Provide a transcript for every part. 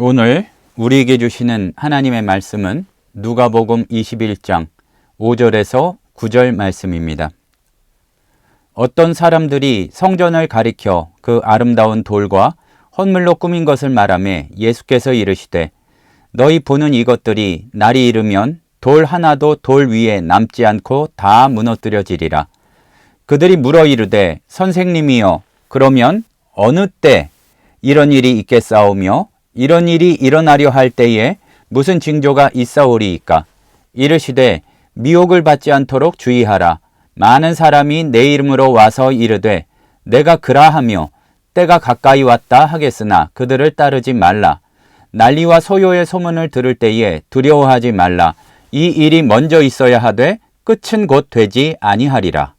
오늘 우리에게 주시는 하나님의 말씀은 누가복음 21장 5절에서 9절 말씀입니다. 어떤 사람들이 성전을 가리켜 그 아름다운 돌과 헌물로 꾸민 것을 말하며 예수께서 이르시되 너희 보는 이것들이 날이 이르면 돌 하나도 돌 위에 남지 않고 다 무너뜨려지리라. 그들이 물어 이르되 선생님이여 그러면 어느 때 이런 일이 있겠사오며 이런 일이 일어나려 할 때에 무슨 징조가 있사오리이까? 이르시되 미혹을 받지 않도록 주의하라. 많은 사람이 내 이름으로 와서 이르되 내가 그라하며 때가 가까이 왔다 하겠으나 그들을 따르지 말라. 난리와 소요의 소문을 들을 때에 두려워하지 말라. 이 일이 먼저 있어야 하되 끝은 곧 되지 아니하리라.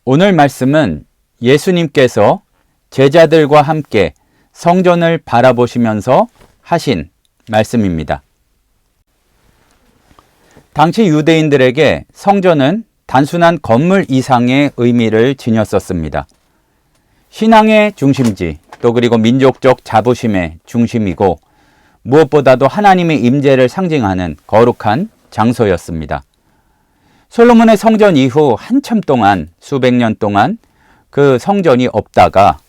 오늘 말씀은 예수님께서 제자들과 함께 성전을 바라보시면서 하신 말씀입니다. 당시 유대인들에게 성전은 단순한 건물 이상의 의미를 지녔었습니다. 신앙의 중심지, 또 그리고 민족적 자부심의 중심이고 무엇보다도 하나님의 임재를 상징하는 거룩한 장소였습니다. 솔로몬의 성전 이후 한참 동안, 수백 년 동안 그 성전이 없다가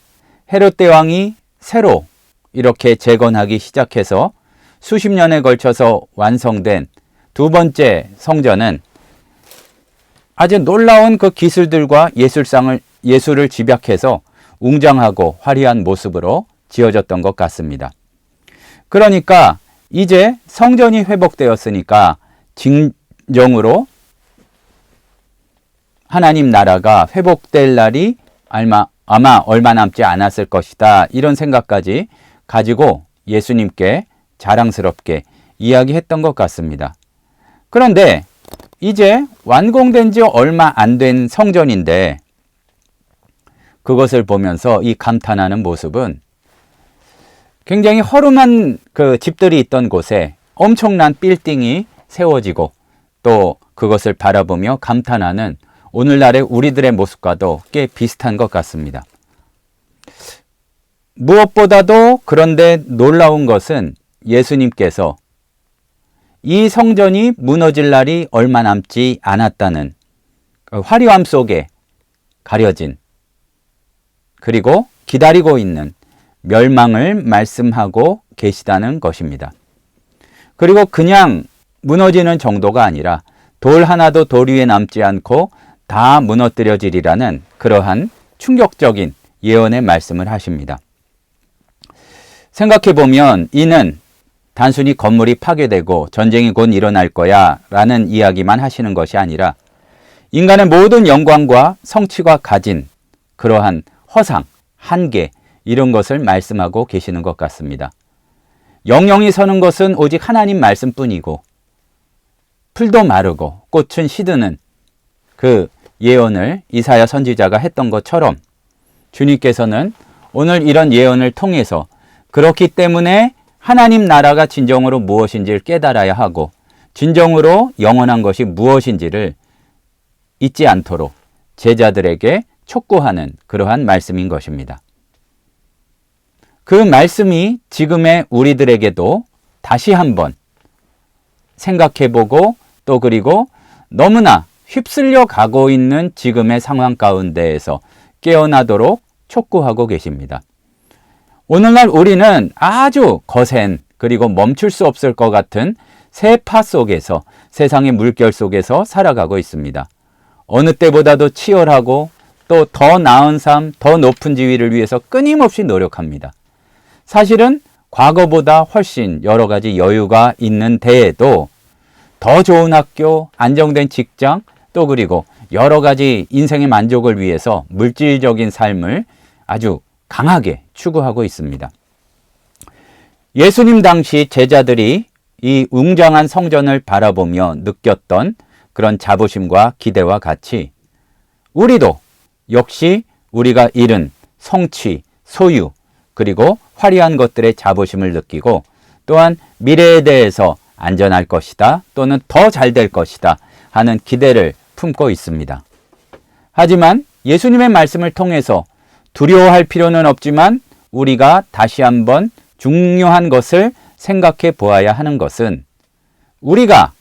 헤롯 대왕이 새로 이렇게 재건하기 시작해서 수십 년에 걸쳐서 완성된 두 번째 성전은 아주 놀라운 그 기술들과 예술을 집약해서 웅장하고 화려한 모습으로 지어졌던 것 같습니다. 그러니까 이제 성전이 회복되었으니까 진정으로 하나님 나라가 회복될 날이 아마 얼마 남지 않았을 것이다. 이런 생각까지 가지고 예수님께 자랑스럽게 이야기했던 것 같습니다. 그런데 이제 완공된 지 얼마 안 된 성전인데 그것을 보면서 이 감탄하는 모습은 굉장히 허름한 그 집들이 있던 곳에 엄청난 빌딩이 세워지고 또 그것을 바라보며 감탄하는 오늘날의 우리들의 모습과도 꽤 비슷한 것 같습니다. 무엇보다도 그런데 놀라운 것은 예수님께서 이 성전이 무너질 날이 얼마 남지 않았다는 화려함 속에 가려진 그리고 기다리고 있는 멸망을 말씀하고 계시다는 것입니다. 그리고 그냥 무너지는 정도가 아니라 돌 하나도 돌 위에 남지 않고 다 무너뜨려지리라는 그러한 충격적인 예언의 말씀을 하십니다. 생각해보면 이는 단순히 건물이 파괴되고 전쟁이 곧 일어날 거야 라는 이야기만 하시는 것이 아니라 인간의 모든 영광과 성취가 가진 그러한 허상, 한계 이런 것을 말씀하고 계시는 것 같습니다. 영영이 서는 것은 오직 하나님 말씀뿐이고 풀도 마르고 꽃은 시드는 그 예언을 이사야 선지자가 했던 것처럼 주님께서는 오늘 이런 예언을 통해서 그렇기 때문에 하나님 나라가 진정으로 무엇인지를 깨달아야 하고 진정으로 영원한 것이 무엇인지를 잊지 않도록 제자들에게 촉구하는 그러한 말씀인 것입니다. 그 말씀이 지금의 우리들에게도 다시 한번 생각해보고 또 그리고 너무나 휩쓸려 가고 있는 지금의 상황 가운데에서 깨어나도록 촉구하고 계십니다. 오늘날 우리는 아주 거센 그리고 멈출 수 없을 것 같은 세파 속에서 세상의 물결 속에서 살아가고 있습니다. 어느 때보다도 치열하고 또 더 나은 삶, 더 높은 지위를 위해서 끊임없이 노력합니다. 사실은 과거보다 훨씬 여러 가지 여유가 있는 데에도 더 좋은 학교, 안정된 직장, 또 그리고 여러 가지 인생의 만족을 위해서 물질적인 삶을 아주 강하게 추구하고 있습니다. 예수님 당시 제자들이 이 웅장한 성전을 바라보며 느꼈던 그런 자부심과 기대와 같이 우리도 역시 우리가 잃은 성취, 소유, 그리고 화려한 것들의 자부심을 느끼고 또한 미래에 대해서 안전할 것이다 또는 더 잘 될 것이다 하는 기대를 품고 있습니다. 하지만 예수님의 말씀을 통해서 두려워할 필요는 없지만 우리가 다시 한번 중요한 것을 생각해 보아야 하는 것은 우리가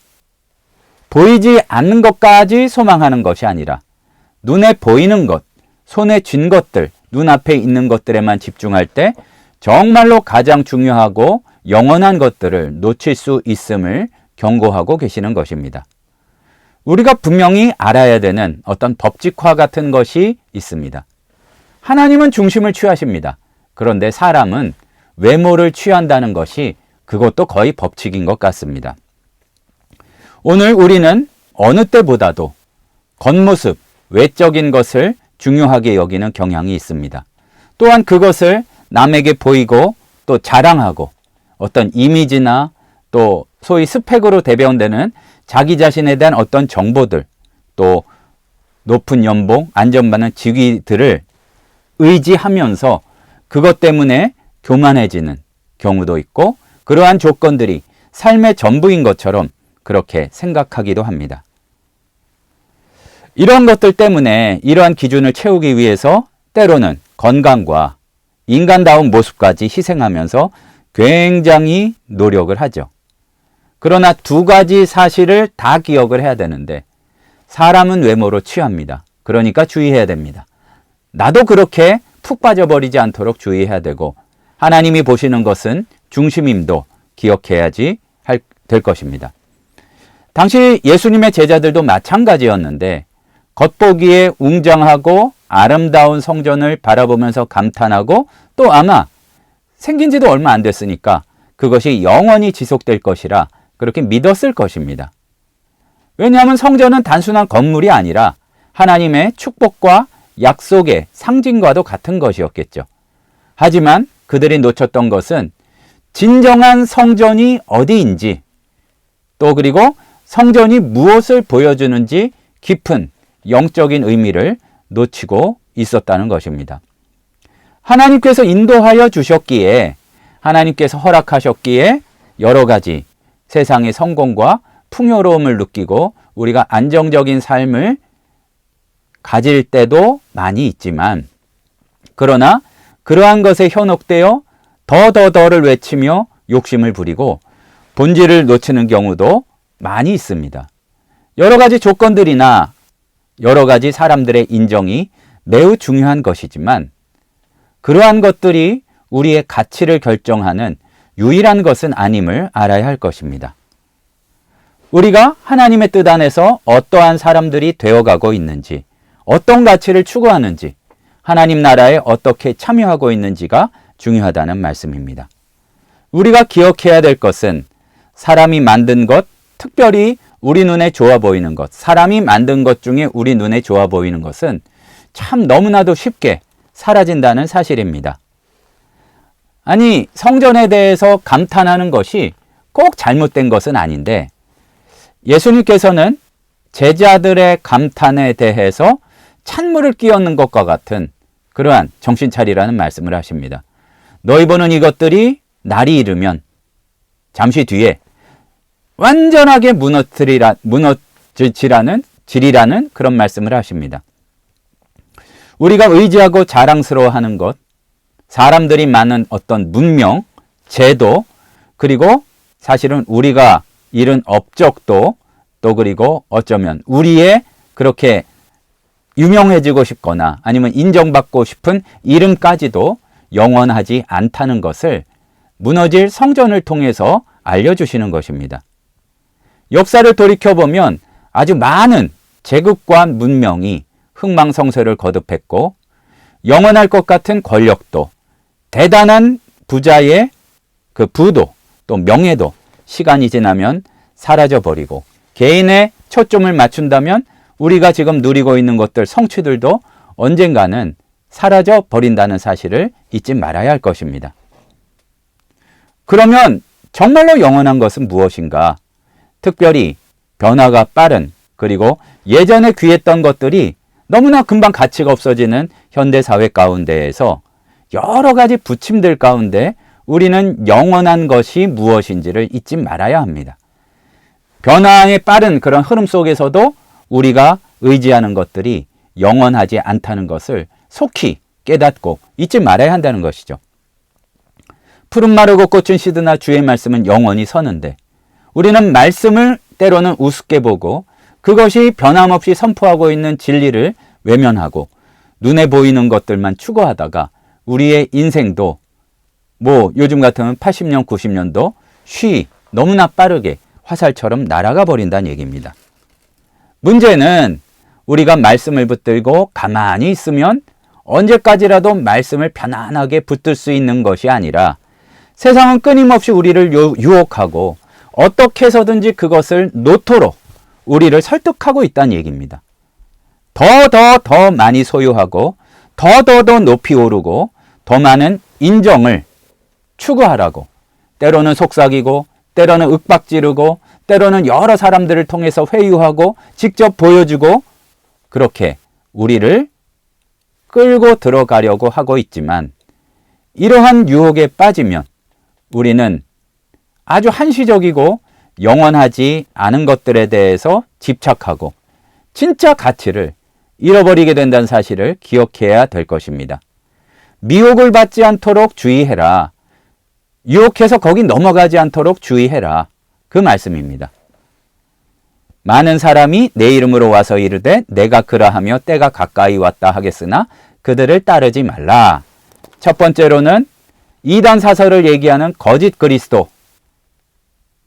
보이지 않는 것까지 소망하는 것이 아니라 눈에 보이는 것, 손에 쥔 것들, 눈앞에 있는 것들에만 집중할 때 정말로 가장 중요하고 영원한 것들을 놓칠 수 있음을 경고하고 계시는 것입니다. 우리가 분명히 알아야 되는 어떤 법칙화 같은 것이 있습니다. 하나님은 중심을 취하십니다. 그런데 사람은 외모를 취한다는 것이 그것도 거의 법칙인 것 같습니다. 오늘 우리는 어느 때보다도 겉모습, 외적인 것을 중요하게 여기는 경향이 있습니다. 또한 그것을 남에게 보이고 또 자랑하고 어떤 이미지나 또 소위 스펙으로 대변되는 자기 자신에 대한 어떤 정보들, 또 높은 연봉, 안전받는 직위들을 의지하면서 그것 때문에 교만해지는 경우도 있고 그러한 조건들이 삶의 전부인 것처럼 그렇게 생각하기도 합니다. 이러한 것들 때문에 이러한 기준을 채우기 위해서 때로는 건강과 인간다운 모습까지 희생하면서 굉장히 노력을 하죠. 그러나 두 가지 사실을 다 기억을 해야 되는데 사람은 외모로 취합니다. 그러니까 주의해야 됩니다. 나도 그렇게 푹 빠져버리지 않도록 주의해야 되고 하나님이 보시는 것은 중심임도 기억해야지 될 것입니다. 당시 예수님의 제자들도 마찬가지였는데 겉보기에 웅장하고 아름다운 성전을 바라보면서 감탄하고 또 아마 생긴 지도 얼마 안 됐으니까 그것이 영원히 지속될 것이라 그렇게 믿었을 것입니다. 왜냐하면 성전은 단순한 건물이 아니라 하나님의 축복과 약속의 상징과도 같은 것이었겠죠. 하지만 그들이 놓쳤던 것은 진정한 성전이 어디인지 또 그리고 성전이 무엇을 보여주는지 깊은 영적인 의미를 놓치고 있었다는 것입니다. 하나님께서 인도하여 주셨기에 하나님께서 허락하셨기에 여러 가지 세상의 성공과 풍요로움을 느끼고 우리가 안정적인 삶을 가질 때도 많이 있지만 그러나 그러한 것에 현혹되어 더를 외치며 욕심을 부리고 본질을 놓치는 경우도 많이 있습니다. 여러 가지 조건들이나 여러 가지 사람들의 인정이 매우 중요한 것이지만 그러한 것들이 우리의 가치를 결정하는 유일한 것은 아님을 알아야 할 것입니다. 우리가 하나님의 뜻 안에서 어떠한 사람들이 되어가고 있는지, 어떤 가치를 추구하는지, 하나님 나라에 어떻게 참여하고 있는지가 중요하다는 말씀입니다. 우리가 기억해야 될 것은 사람이 만든 것, 특별히 우리 눈에 좋아 보이는 것, 사람이 만든 것 중에 우리 눈에 좋아 보이는 것은 참 너무나도 쉽게 사라진다는 사실입니다. 아니, 성전에 대해서 감탄하는 것이 꼭 잘못된 것은 아닌데 예수님께서는 제자들의 감탄에 대해서 찬물을 끼얹는 것과 같은 그러한 정신 차리라는 말씀을 하십니다. 너희 보는 이것들이 날이 이르면 잠시 뒤에 완전하게 무너지리라는 그런 말씀을 하십니다. 우리가 의지하고 자랑스러워하는 것, 사람들이 많은 어떤 문명, 제도, 그리고 사실은 우리가 이룬 업적도 또 그리고 어쩌면 우리의 그렇게 유명해지고 싶거나 아니면 인정받고 싶은 이름까지도 영원하지 않다는 것을 무너질 성전을 통해서 알려주시는 것입니다. 역사를 돌이켜보면 아주 많은 제국과 문명이 흥망성쇠를 거듭했고 영원할 것 같은 권력도 대단한 부자의 그 부도 또 명예도 시간이 지나면 사라져버리고 개인의 초점을 맞춘다면 우리가 지금 누리고 있는 것들 성취들도 언젠가는 사라져버린다는 사실을 잊지 말아야 할 것입니다. 그러면 정말로 영원한 것은 무엇인가? 특별히 변화가 빠른 그리고 예전에 귀했던 것들이 너무나 금방 가치가 없어지는 현대사회 가운데에서 여러 가지 부침들 가운데 우리는 영원한 것이 무엇인지를 잊지 말아야 합니다. 변화의 빠른 그런 흐름 속에서도 우리가 의지하는 것들이 영원하지 않다는 것을 속히 깨닫고 잊지 말아야 한다는 것이죠. 푸른 마르고 꽃은 시드나 주의 말씀은 영원히 서는데 우리는 말씀을 때로는 우습게 보고 그것이 변함없이 선포하고 있는 진리를 외면하고 눈에 보이는 것들만 추구하다가 우리의 인생도 요즘 같으면 80년, 90년도 너무나 빠르게 화살처럼 날아가 버린다는 얘기입니다. 문제는 우리가 말씀을 붙들고 가만히 있으면 언제까지라도 말씀을 편안하게 붙들 수 있는 것이 아니라 세상은 끊임없이 우리를 유혹하고 어떻게 해서든지 그것을 놓도록 우리를 설득하고 있다는 얘기입니다. 더 많이 소유하고 더 높이 오르고 더 많은 인정을 추구하라고 때로는 속삭이고 때로는 윽박지르고 때로는 여러 사람들을 통해서 회유하고 직접 보여주고 그렇게 우리를 끌고 들어가려고 하고 있지만 이러한 유혹에 빠지면 우리는 아주 한시적이고 영원하지 않은 것들에 대해서 집착하고 진짜 가치를 잃어버리게 된다는 사실을 기억해야 될 것입니다. 미혹을 받지 않도록 주의해라. 유혹해서 거기 넘어가지 않도록 주의해라. 그 말씀입니다. 많은 사람이 내 이름으로 와서 이르되 내가 그라하며 때가 가까이 왔다 하겠으나 그들을 따르지 말라. 첫 번째로는 이단 사설을 얘기하는 거짓 그리스도,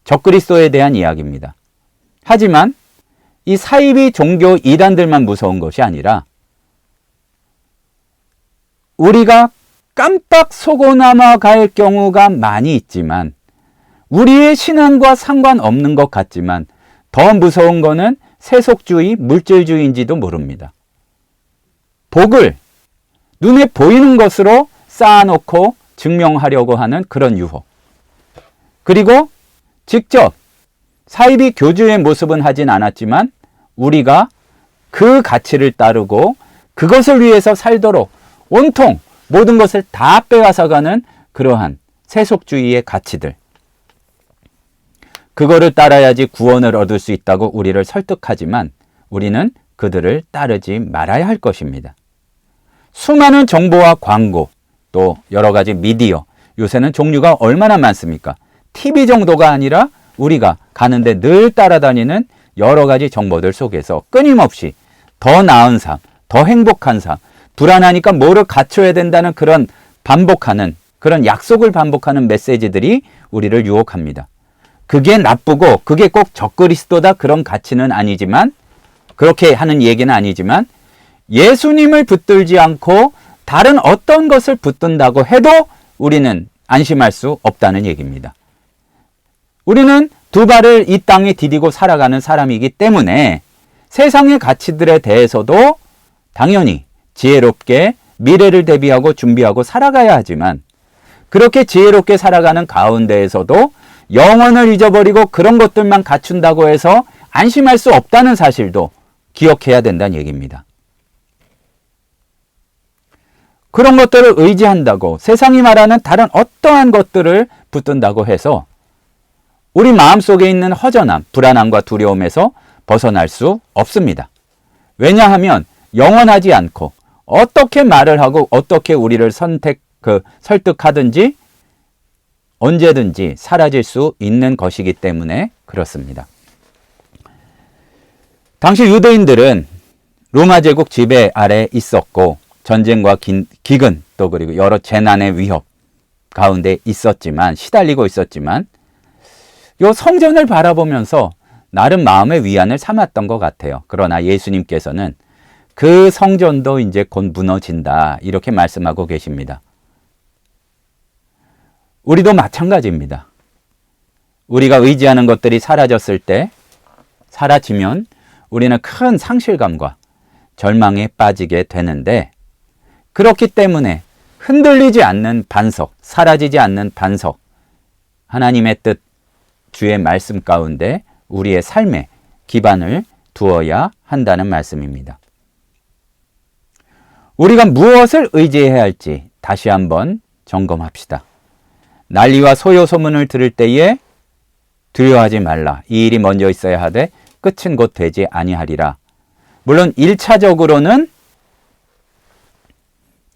적그리스도에 대한 이야기입니다. 하지만 이 사이비 종교 이단들만 무서운 것이 아니라 우리가 깜빡 속고 넘어갈 경우가 많이 있지만 우리의 신앙과 상관없는 것 같지만 더 무서운 것은 세속주의, 물질주의인지도 모릅니다. 복을 눈에 보이는 것으로 쌓아놓고 증명하려고 하는 그런 유혹. 그리고 직접 사이비 교주의 모습은 하진 않았지만 우리가 그 가치를 따르고 그것을 위해서 살도록 온통 모든 것을 다 빼앗아가는 그러한 세속주의의 가치들. 그거를 따라야지 구원을 얻을 수 있다고 우리를 설득하지만 우리는 그들을 따르지 말아야 할 것입니다. 수많은 정보와 광고, 또 여러 가지 미디어, 요새는 종류가 얼마나 많습니까? TV 정도가 아니라 우리가 가는데 늘 따라다니는 여러 가지 정보들 속에서 끊임없이 더 나은 삶, 더 행복한 삶, 불안하니까 뭐를 갖춰야 된다는 그런 반복하는, 그런 약속을 반복하는 메시지들이 우리를 유혹합니다. 그게 나쁘고 그게 꼭 적그리스도다 그런 가치는 아니지만, 그렇게 하는 얘기는 아니지만 예수님을 붙들지 않고 다른 어떤 것을 붙든다고 해도 우리는 안심할 수 없다는 얘기입니다. 우리는 두 발을 이 땅에 디디고 살아가는 사람이기 때문에 세상의 가치들에 대해서도 당연히 지혜롭게 미래를 대비하고 준비하고 살아가야 하지만, 그렇게 지혜롭게 살아가는 가운데에서도 영혼을 잊어버리고 그런 것들만 갖춘다고 해서 안심할 수 없다는 사실도 기억해야 된다는 얘기입니다. 그런 것들을 의지한다고 세상이 말하는 다른 어떠한 것들을 붙든다고 해서 우리 마음속에 있는 허전함, 불안함과 두려움에서 벗어날 수 없습니다. 왜냐하면 영원하지 않고 어떻게 말을 하고 어떻게 우리를 설득하든지 언제든지 사라질 수 있는 것이기 때문에 그렇습니다. 당시 유대인들은 로마 제국 지배 아래 있었고 전쟁과 기근 또 그리고 여러 재난의 위협 가운데 있었지만, 시달리고 있었지만 요 성전을 바라보면서 나름 마음의 위안을 삼았던 것 같아요. 그러나 예수님께서는 그 성전도 이제 곧 무너진다 이렇게 말씀하고 계십니다. 우리도 마찬가지입니다. 우리가 의지하는 것들이 사라졌을 때, 사라지면 우리는 큰 상실감과 절망에 빠지게 되는데, 그렇기 때문에 흔들리지 않는 반석, 사라지지 않는 반석, 하나님의 뜻, 주의 말씀 가운데 우리의 삶에 기반을 두어야 한다는 말씀입니다. 우리가 무엇을 의지해야 할지 다시 한번 점검합시다. 난리와 소요 소문을 들을 때에 두려워하지 말라. 이 일이 먼저 있어야 하되 끝은 곧 되지 아니하리라. 물론 1차적으로는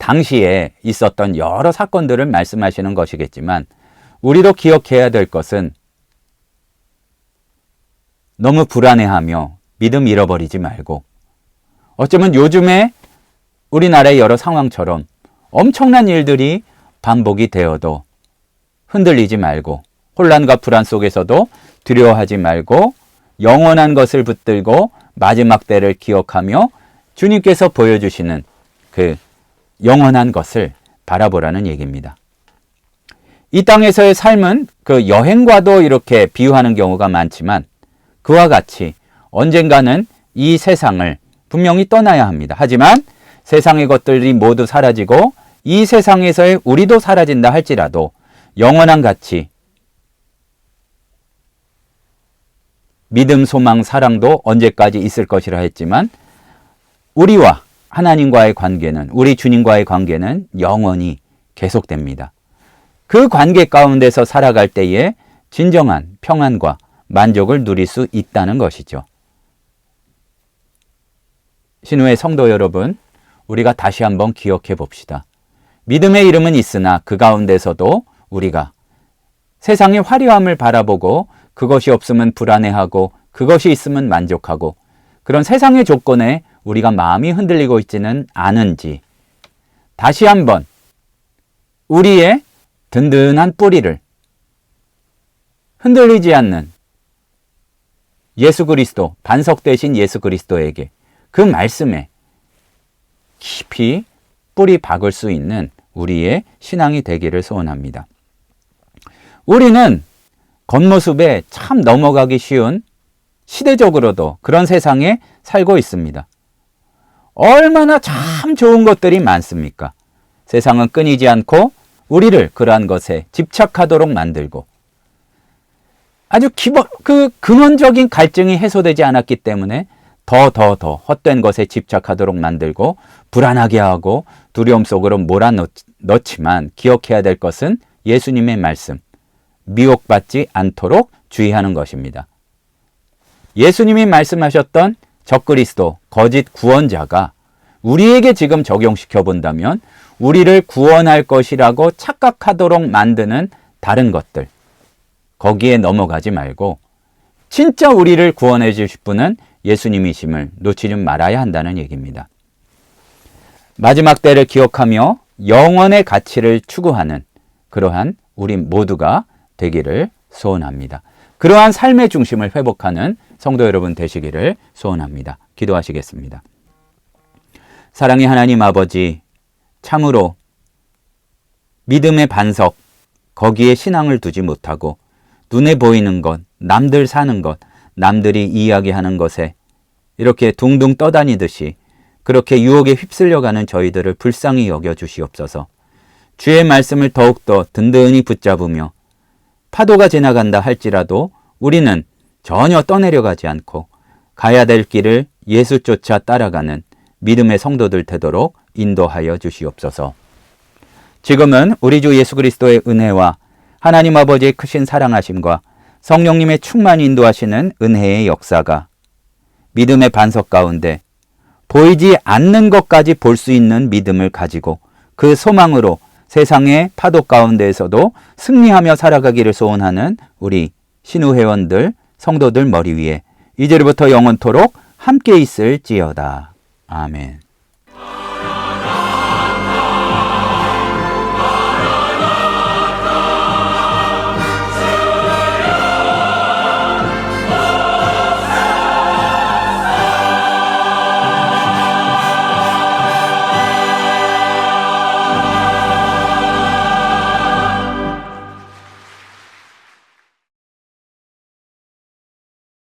당시에 있었던 여러 사건들을 말씀하시는 것이겠지만 우리도 기억해야 될 것은 너무 불안해하며 믿음 잃어버리지 말고 어쩌면 요즘에 우리나라의 여러 상황처럼 엄청난 일들이 반복이 되어도 흔들리지 말고 혼란과 불안 속에서도 두려워하지 말고 영원한 것을 붙들고 마지막 때를 기억하며 주님께서 보여주시는 그 영원한 것을 바라보라는 얘기입니다. 이 땅에서의 삶은 그 여행과도 이렇게 비유하는 경우가 많지만 그와 같이 언젠가는 이 세상을 분명히 떠나야 합니다. 하지만 세상의 것들이 모두 사라지고 이 세상에서의 우리도 사라진다 할지라도 영원한 가치, 믿음, 소망, 사랑도 언제까지 있을 것이라 했지만 우리와 하나님과의 관계는, 우리 주님과의 관계는 영원히 계속됩니다. 그 관계 가운데서 살아갈 때에 진정한 평안과 만족을 누릴 수 있다는 것이죠. 신우의 성도 여러분, 우리가 다시 한번 기억해 봅시다. 믿음의 이름은 있으나 그 가운데서도 우리가 세상의 화려함을 바라보고 그것이 없으면 불안해하고 그것이 있으면 만족하고 그런 세상의 조건에 우리가 마음이 흔들리고 있지는 않은지 다시 한번 우리의 든든한 뿌리를 흔들리지 않는 예수 그리스도, 반석 되신 예수 그리스도에게 그 말씀에 깊이 뿌리 박을 수 있는 우리의 신앙이 되기를 소원합니다. 우리는 겉모습에 참 넘어가기 쉬운 시대적으로도 그런 세상에 살고 있습니다. 얼마나 참 좋은 것들이 많습니까? 세상은 끊이지 않고 우리를 그러한 것에 집착하도록 만들고 아주 근원적인 갈증이 해소되지 않았기 때문에 더 헛된 것에 집착하도록 만들고 불안하게 하고 두려움 속으로 몰아넣지만 기억해야 될 것은 예수님의 말씀, 미혹받지 않도록 주의하는 것입니다. 예수님이 말씀하셨던 적그리스도, 거짓 구원자가 우리에게 지금 적용시켜 본다면 우리를 구원할 것이라고 착각하도록 만드는 다른 것들, 거기에 넘어가지 말고 진짜 우리를 구원해 주실 분은 예수님이심을 놓치지 말아야 한다는 얘기입니다. 마지막 때를 기억하며 영원의 가치를 추구하는 그러한 우리 모두가 되기를 소원합니다. 그러한 삶의 중심을 회복하는 성도 여러분 되시기를 소원합니다. 기도하시겠습니다. 사랑의 하나님 아버지, 참으로 믿음의 반석, 거기에 신앙을 두지 못하고 눈에 보이는 것, 남들 사는 것, 남들이 이야기하는 것에 이렇게 둥둥 떠다니듯이 그렇게 유혹에 휩쓸려가는 저희들을 불쌍히 여겨 주시옵소서. 주의 말씀을 더욱더 든든히 붙잡으며 파도가 지나간다 할지라도 우리는 전혀 떠내려가지 않고 가야 될 길을 예수 쫓아 따라가는 믿음의 성도들 되도록 인도하여 주시옵소서. 지금은 우리 주 예수 그리스도의 은혜와 하나님 아버지의 크신 사랑하심과 성령님의 충만히 인도하시는 은혜의 역사가 믿음의 반석 가운데 보이지 않는 것까지 볼 수 있는 믿음을 가지고 그 소망으로 세상의 파도 가운데에서도 승리하며 살아가기를 소원하는 우리 신우 회원들, 성도들 머리 위에 이제부터 영원토록 함께 있을지어다. 아멘.